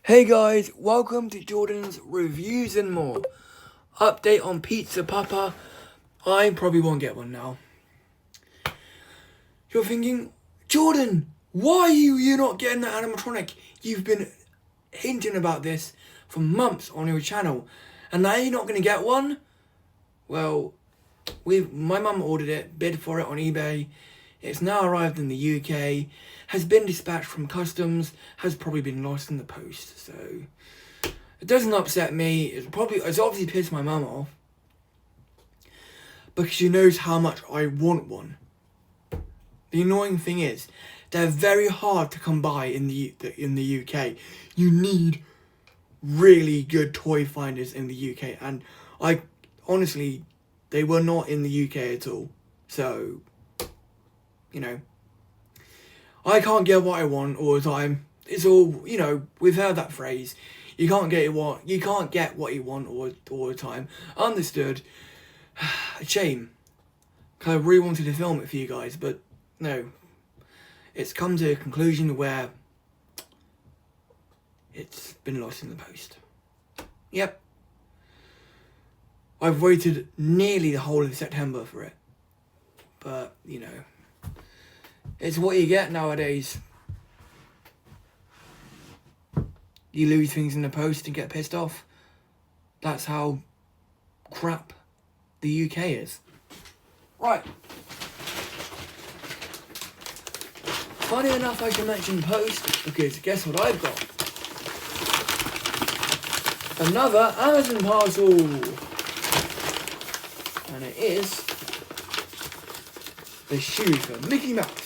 Hey guys, welcome to Jordan's Reviews and More. Update on Pizza Papa. I probably won't get one now. You're thinking, Jordan, why are you not getting that animatronic? You've been hinting about this for months on your channel, and now you're not going to get one? Well, my mum ordered it, bid for it on eBay. It's now arrived in the UK, has been dispatched from customs, has probably been lost in the post. So it doesn't upset me. It's obviously pissed my mum off because she knows how much I want one. The annoying thing is, they're very hard to come by in the UK. You need really good toy finders in the UK, and honestly, they were not in the UK at all. So, you know, I can't get what I want all the time. It's all, we've heard that phrase. You can't get what you want all the time. Understood. A shame. Because I really wanted to film it for you guys, but no. It's come to a conclusion where it's been lost in the post. Yep. I've waited nearly the whole of September for it. But, it's what you get nowadays. You lose things in the post and get pissed off. That's how crap the UK is. Right. Funny enough I should mention post, because guess what I've got? Another Amazon parcel. And it is the shoes for Mickey Mouse.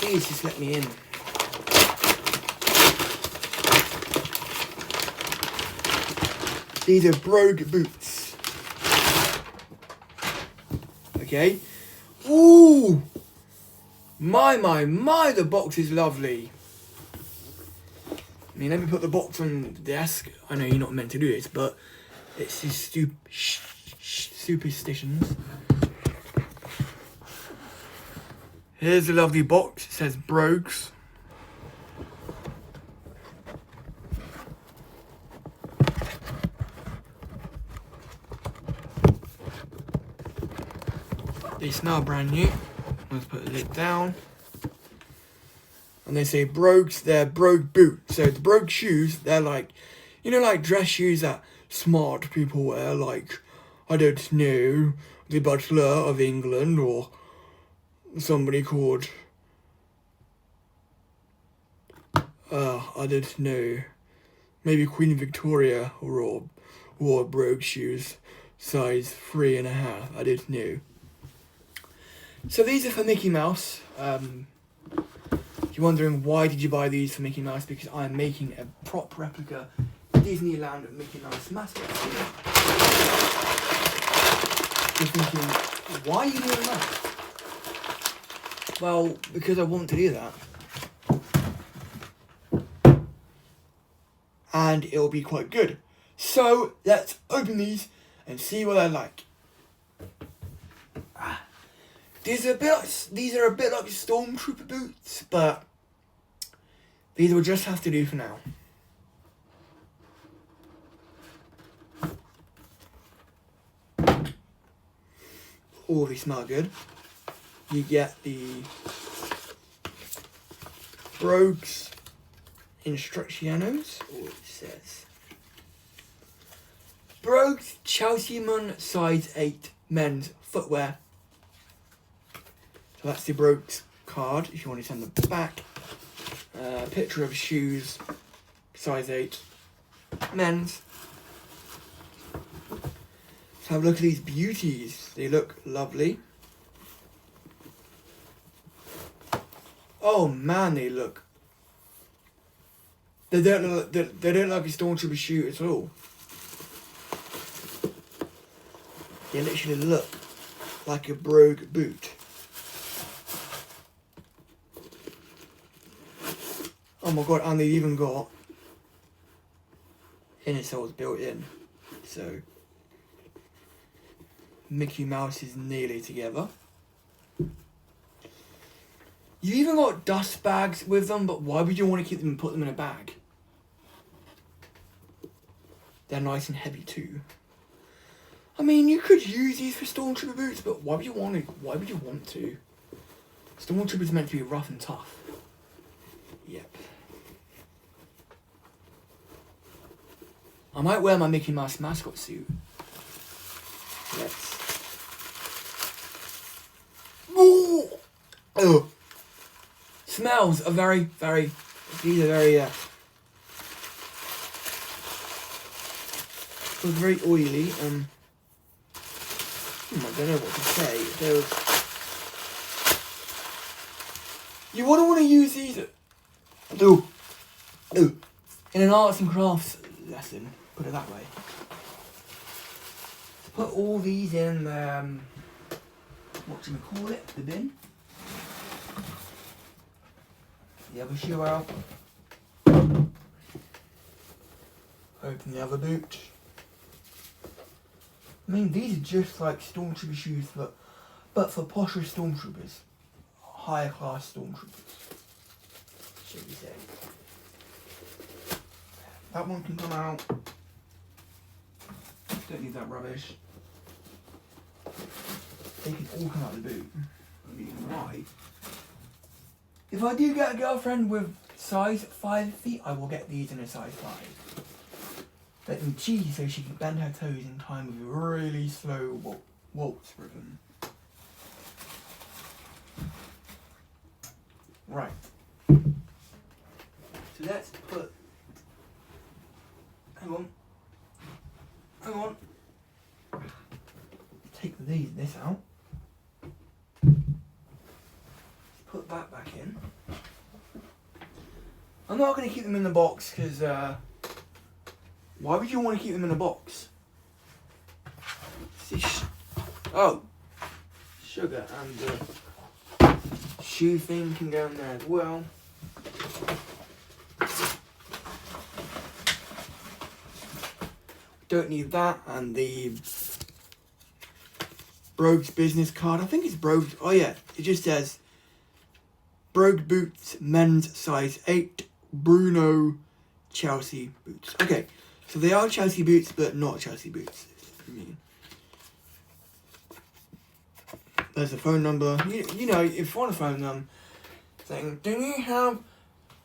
Please just let me in. These are Brogue boots. Okay. Ooh! My, the box is lovely. I mean, let me put the box on the desk. I know you're not meant to do this, but it's just superstitions. Here's the lovely box. It says Brogues. They smell brand new. Let's put the lid down. And they say Brogues, they're Brogue boots. So the Brogue shoes, they're like, like dress shoes that smart people wear, like, I don't know, the Butler of England, or somebody called, I don't know, maybe Queen Victoria wore Brogue shoes, size 3.5, I don't know. So these are for Mickey Mouse. If you're wondering why did you buy these for Mickey Mouse, because I'm making a prop replica Disneyland of Mickey Mouse mascot. You're thinking, why are you doing that? Well, because I want to do that. And it'll be quite good. So, let's open these and see what they're like. These are a bit like Stormtrooper boots, but these will just have to do for now. Oh, they smell good. You get the Brogues instrucciones, or it says Brogues Chelseaman size 8 men's footwear. So that's the Brogues card, if you want to send them back. Picture of shoes, size 8, men's. Let's have a look at these beauties. They look lovely. Oh man, they don't look like a Stormtrooper shoe at all. They literally look like a Brogue boot. Oh my god, and they've even got inner soles built in. So Mickey Mouse is nearly together. You even got dust bags with them, but why would you want to keep them and put them in a bag? They're nice and heavy too. I mean, you could use these for Stormtrooper boots, but why would you want to? Why would you want to? Stormtrooper's meant to be rough and tough. Yep. I might wear my Mickey Mouse mascot suit. Let's. Ooh! Oh. Smells are very, very. These are very. Smells very oily. I don't know what to say. You wouldn't want to use these. No. In an arts and crafts lesson, put it that way. Put all these in. What do you call it? The bin. The other shoe out. Open the other boot. I mean, these are just like Stormtrooper shoes, but for posher Stormtroopers. Higher class Stormtroopers, should we say. That one can come out. Don't need that rubbish. They can all come out of the boot. I mean, why? If I do get a girlfriend with size 5 feet, I will get these in a size 5. Let them cheesy so she can bend her toes in time with a really slow waltz rhythm. Right. So let's put. Hang on. Take this out. Put that back in. I'm not going to keep them in the box because. Why would you want to keep them in a box? Oh, sugar and the shoe thing can go in there as well. Don't need that, and the Brogues business card. I think it's Brogues. Oh yeah, it just says Brogue boots, men's size 8, Bruno Chelsea boots. Okay. So they are Chelsea boots, but not Chelsea boots. I mean, there's a phone number. You know, if you want to phone them, saying, do you have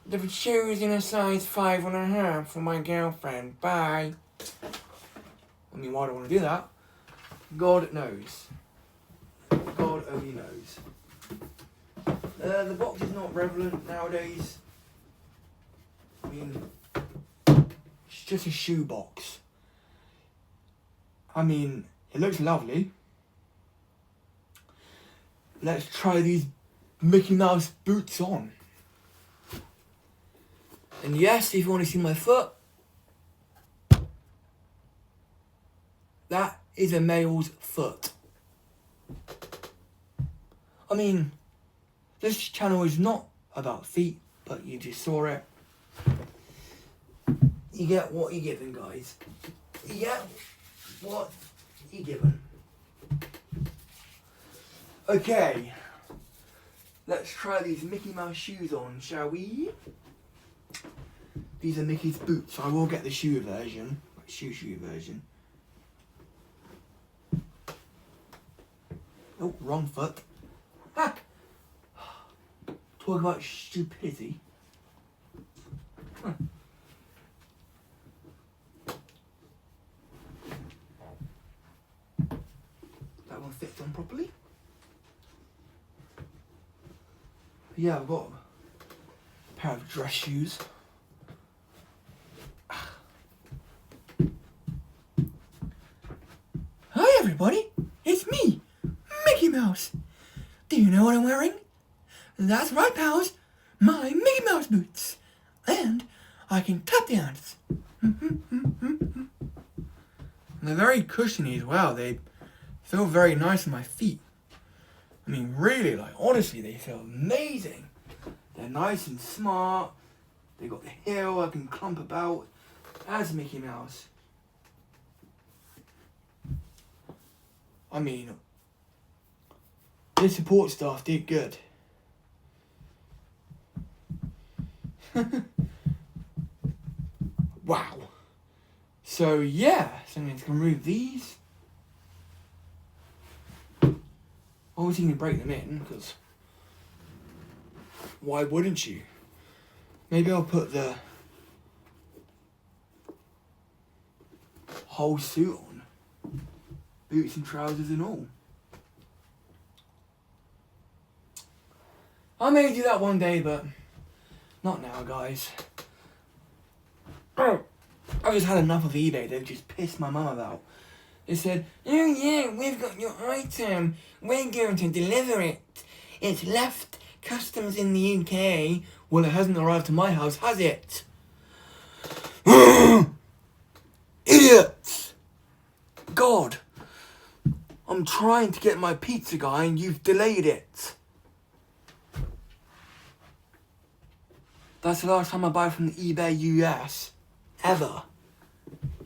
the shoes in a size 5.5 for my girlfriend? Bye. I mean, why do I want to do that? God knows. God only knows. The box is not relevant nowadays. I mean, it's just a shoe box. I mean, it looks lovely. Let's try these Mickey Mouse boots on. And yes, if you want to see my foot, that is a male's foot. I mean, this channel is not about feet, but you just saw it. You get what you're given, guys. You get what you're given. Okay. Let's try these Mickey Mouse shoes on, shall we? These are Mickey's boots. I will get the shoe version. Shoe version. Oh, wrong foot. Ha! Talk about stupidity. Huh. That one fits on properly. Yeah, I've got a pair of dress shoes. Hi everybody, it's me, Mickey Mouse. Do you know what I'm wearing? That's right, pals, my Mickey Mouse boots. And I can tap dance. And they're very cushiony as well. They feel very nice on my feet. I mean, really, like, honestly, they feel amazing. They're nice and smart. They got the heel I can clump about as Mickey Mouse. I mean, this support staff did good. Wow. So yeah, so I'm going to remove these. Obviously, you can break them in, because why wouldn't you? Maybe I'll put the whole suit on. Boots and trousers and all. I may do that one day, but not now, guys. I've just had enough of eBay. They've just pissed my mum about. They said, "Oh yeah, we've got your item. We're going to deliver it. It's left customs in the UK." Well, it hasn't arrived to my house, has it? Idiots! God. I'm trying to get my pizza guy and you've delayed it. That's the last time I buy from the eBay US. Ever.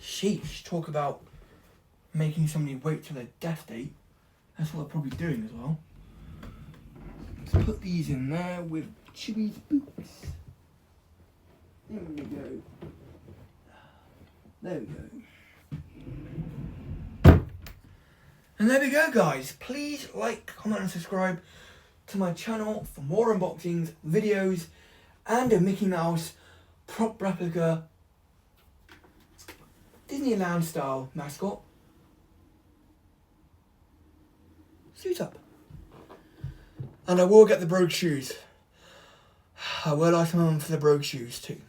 Sheesh, talk about making somebody wait till their death date. That's what they're probably doing as well. Let's put these in there with Chewy's boots. There we go. There we go. And there we go, guys. Please like, comment and subscribe to my channel for more unboxings, videos, and a Mickey Mouse prop replica Disneyland style mascot. Suit up. And I will get the Brogue shoes. I will ask my mum for the Brogue shoes too.